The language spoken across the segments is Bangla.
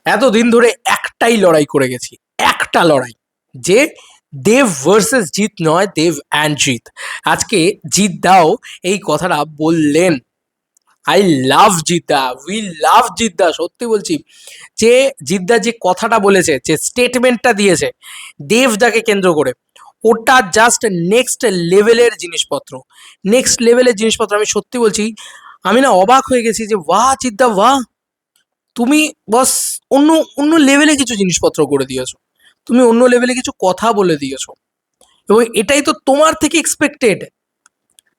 এতদিন ধরে একটাই লড়াই করে গেছি, একটা লড়াই, যে দেব ভার্সেস জিৎ নয়, দেব অ্যান্ড জিৎ। আজকে জিৎ দাও এই কথাটা বললেন। I love Jeddah, we love Jeddah, সত্যি বলছি। যে জিদ্দা যে কথাটা বলেছে, যে স্টেটমেন্টটা দিয়েছে দেবদাকে কেন্দ্র করে, ওটা জাস্ট নেক্সট লেভেলের জিনিসপত্র, নেক্সট লেভেলের জিনিসপত্র। আমি সত্যি বলছি, আমি না অবাক হয়ে গেছি যে বাহ জিদ্দা বাহ, তুমি বস অন্য অন্য লেভেলে কিছু জিনিসপত্র করে দিয়েছো, তুমি অন্য লেভেলে কিছু কথা বলে দিয়েছো, এবং এটাই তো তোমার থেকে এক্সপেক্টেড।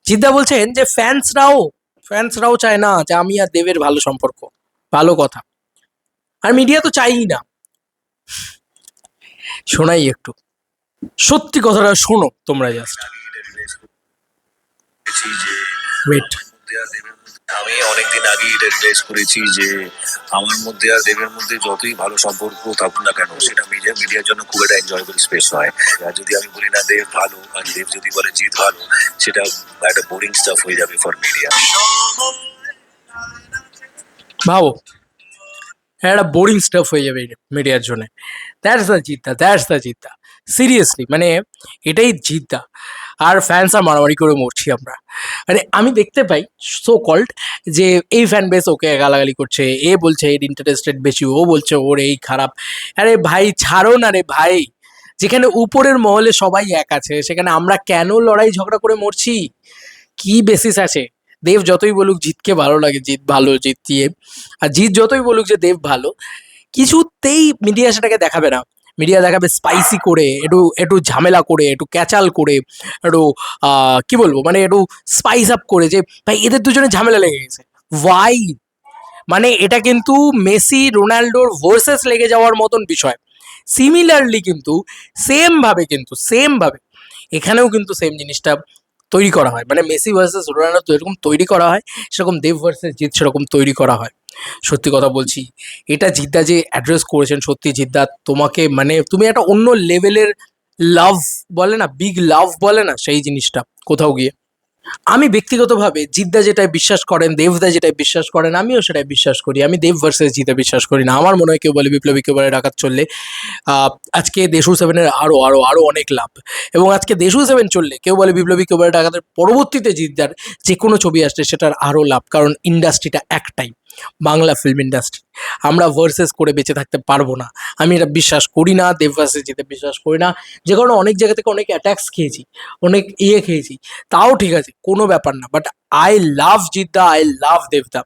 জিদ্দা বলছেন যে ফ্যান্সরাও চায় না যে আমি আর দেবের ভালো সম্পর্ক, ভালো কথা, আর মিডিয়া তো চাইই না। শোনাই একটু, সত্যি কথাটা শোনো তোমরা, জাস্ট ওয়েট। আমি অনেকদিন আগেই এটা রিয়েলাইজ করেছি যে আমার মধ্যে আর দেবের মধ্যে যতই ভালো সম্পর্ক থাকুক না কেন, সেটা মিডিয়ার জন্য খুব একটা এনজয়েবল স্পেস হয়। আর যদি আমি বলি না দেব ভালো, আর দেব যদি বলে জিৎ ভালো, সেটা একটা বোরিং স্টাফ হয়ে যাবে ফর মিডিয়া। ভাবো, একটা বোরিং স্টাফ হয়ে যাবে মিডিয়ার জন্য। দ্যাটস দ্য জিদ্দা সিরিয়াসলি, মানে এটাই জিদ্দা। আর ফ্যান্সরা মারামারি করে মরছি আমরা। মানে আমি দেখতে পাই সো কল্ড যে এই ফ্যান বেস ওকে গালাগালি করছে, এ বলছে এর ইন্টারেস্টেড বেশি, ও বলছে ওর এই খারাপ। আরে ভাই ছাড়ো না রে ভাই, যেখানে উপরের মহলে সবাই এক আছে, সেখানে আমরা কেন লড়াই ঝগড়া করে মরছি? কি বেসিস আছে? দেব যতই বলুক জিতকে ভালো লাগে, জিত ভালো, জিত দিয়ে, আর জিত যতই বলুক যে দেব ভালো, কিছুতেই মিডিয়া সেটাকে দেখাবে না। মিডিয়া দেখাবে স্পাইসি করে, একটু একটু ঝামেলা করে, একটু ক্যাচাল করে, একটু কি বলবো, মানে একটু স্পাইস আপ করে, যে ভাই এদের দুজনে ঝামেলা লেগে গেছে। ওয়াই? মানে এটা কিন্তু মেসি রোনাল্ডোর ভার্সেস লেগে যাওয়ার মতন বিষয়। সিমিলারলি কিন্তু সেম ভাবে এখানেও কিন্তু সেম জিনিসটা তৈরি করা হয়। মানে মেসি ভার্সেস রোনাল্ডো যেরকম তৈরি করা হয়, সেরকম দেব ভার্সেস জিৎ সেরকম তৈরি করা হয়। সত্যি কথা বলছি, এটা জিদ্দা যে অ্যাড্রেস করেছেন, সত্যি জিদ্দা তোমাকে, মানে তুমি একটা অন্য লেভেলের লাভ বলে না, বিগ লাভ বলে না, সেই জিনিসটা কোথাও গিয়ে। আমি ব্যক্তিগতভাবে জিদ্দা যেটাই বিশ্বাস করেন, দেবদা যেটাই বিশ্বাস করেন, আমিও সেটাই বিশ্বাস করি। আমি দেব ভার্সেস জিতে বিশ্বাস করি না। আমার মনে হয় কেউ বলে বিপ্লবী, কেউ বলে ডাকাত চললে আজকে দেশু সেভেনের আরো আরো আরো অনেক লাভ। এবং আজকে দেশু সেভেন চললে কেউ বলে বিপ্লবী, কেউ বলে ডাকাতের পরবর্তীতে জিদ্দার যে কোনো ছবি আসছে সেটার আরো লাভ, কারণ ইন্ডাস্ট্রিটা একটাই, বাংলা ফিল্ম ইন্ডাস্ট্রি। আমরা ভার্সেস করে বেঁচে থাকতে পারবো না। আমি এটা বিশ্বাস করি না, দেব ভার্সেস জিতে বিশ্বাস করি না। যে কারণে অনেক জায়গা থেকে অনেক অ্যাটাক্স খেয়েছি, অনেক খেয়েছি, তাও ঠিক আছে, কোনো ব্যাপার না। But I love Jeddah, I love দেবদা,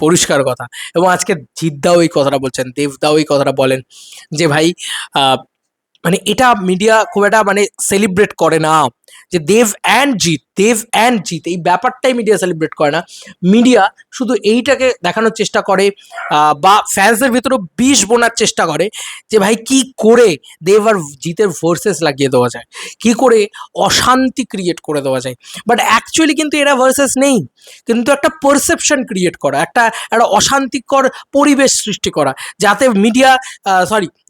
পরিষ্কার কথা। এবং আজকে জিদ্দাও এই কথাটা বলছেন, দেবদাও এই কথাটা বলেন যে ভাই মানে এটা মিডিয়া খুব একটা মানে সেলিব্রেট করে না, যে দেব অ্যান্ড জিৎ এই ব্যাপারটাই মিডিয়া সেলিব্রেট করে না। মিডিয়া শুধু এইটাকে দেখানোর চেষ্টা করে, বা ফ্যান্সদের ভিতরেও বিষ বোনার চেষ্টা করে, যে ভাই কি করে দেব আর জিতের ভার্সেস লাগিয়ে দেওয়া যায়, কি করে অশান্তি ক্রিয়েট করে দেওয়া যায়। বাট অ্যাকচুয়ালি কিন্তু এরা ভার্সেস নেই, কিন্তু একটা পারসেপশন ক্রিয়েট করা, একটা একটা অশান্তিকর পরিবেশ সৃষ্টি করা, যাতে মিডিয়া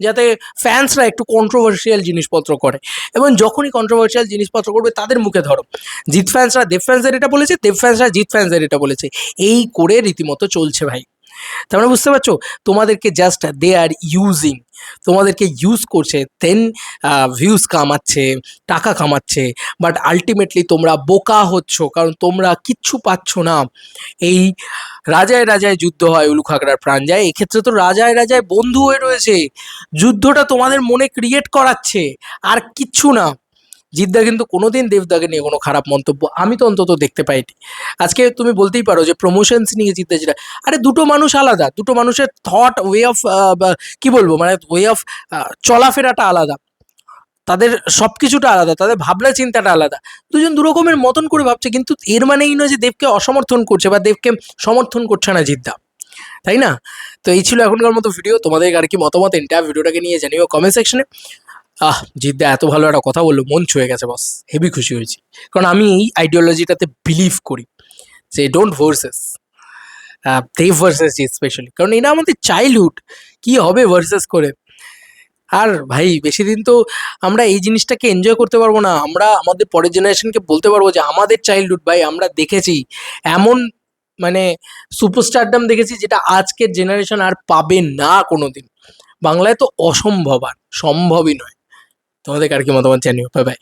যাতে ফ্যান্সরা একটু কন্ট্রোভার্সিয়াল জিনিসপত্র করে। এবং যখনই কন্ট্রোভার্সিয়াল জিনিসপত্র করবে তাদের মুখে ধরো, জিৎ ফ্যান্সরা দেব ফ্যান্সদের এটা বলেছে, দেব ফ্যান্সরা জিৎ ফ্যান্সদের এটা বলেছে, এই করে রীতিমতো চলছে ভাই। তার মানে বুঝতে পারছো, তোমাদেরকে জাস্ট দে আর ইউজিং, তোমাদেরকে ইউজ করছে, দেন ভিউজ কামাচ্ছে, টাকা কামাচ্ছে। বাট আলটিমেটলি তোমরা বোকা হচ্ছ, কারণ তোমরা কিচ্ছু পাচ্ছ না। এই রাজায় রাজায় যুদ্ধ হয়, উলু খাগড়ার প্রাণ যায়, এক্ষেত্রে তো রাজায় রাজায় বন্ধু হয়ে রয়েছে, যুদ্ধটা তোমাদের মনে ক্রিয়েট করাচ্ছে, আর কিচ্ছু না। জিদ্দা কিন্তু কোনোদিন দেবদাকে নিয়ে কোনো খারাপ মন্তব্য আমি তো অন্তত দেখতে পাইনি। আজকে তুমি বলতেই পারো যে প্রমোশনস নিয়ে জিদ্দা যেটা, আরে দুটো মানুষ আলাদা, দুটো মানুষের থট ওয়ে অফ, কি বলবো, মানে ওয়ে অফ চলাফেরাটা আলাদা, তাদের সব কিছুটা আলাদা, তাদের ভাবনা চিন্তাটা আলাদা। দুজন দু রকমের মতন করে ভাবছে, কিন্তু এর মানে এই নয় যে দেবকে অসমর্থন করছে বা দেবকে সমর্থন করছে না জিদ্দা, তাই না? তো এই ছিল এখনকার মতো ভিডিও। তোমাদের আর কি মতামত এন্টায়ার ভিডিওটাকে নিয়ে জানিও কমেন্ট সেকশনে। জিদ্দা এত ভালো একটা কথা বললো, মন ছুঁয়ে গেছে বস, হেভি খুশি হয়েছি। কারণ আমি এই আইডিওলজিটাতে বিলিভ করি যে don't versus, Dev versus Jeet specially, কারণ এটা আমাদের চাইল্ডহুড। কি হবে ভার্সেস করে? আর ভাই বেশি দিন তো আমরা এই জিনিসটাকে এনজয় করতে পারবো না। আমরা আমাদের পরের জেনারেশনকে বলতে পারবো যে আমাদের চাইল্ডহুড ভাই আমরা দেখেছি, এমন মানে সুপারস্টারডাম দেখেছি যেটা আজকের জেনারেশন আর পাবে না কোনোদিন। বাংলায় তো অসম্ভব, আর সম্ভবই নয়। তোমাদের কার কি মতামত জানিও। Bye bye.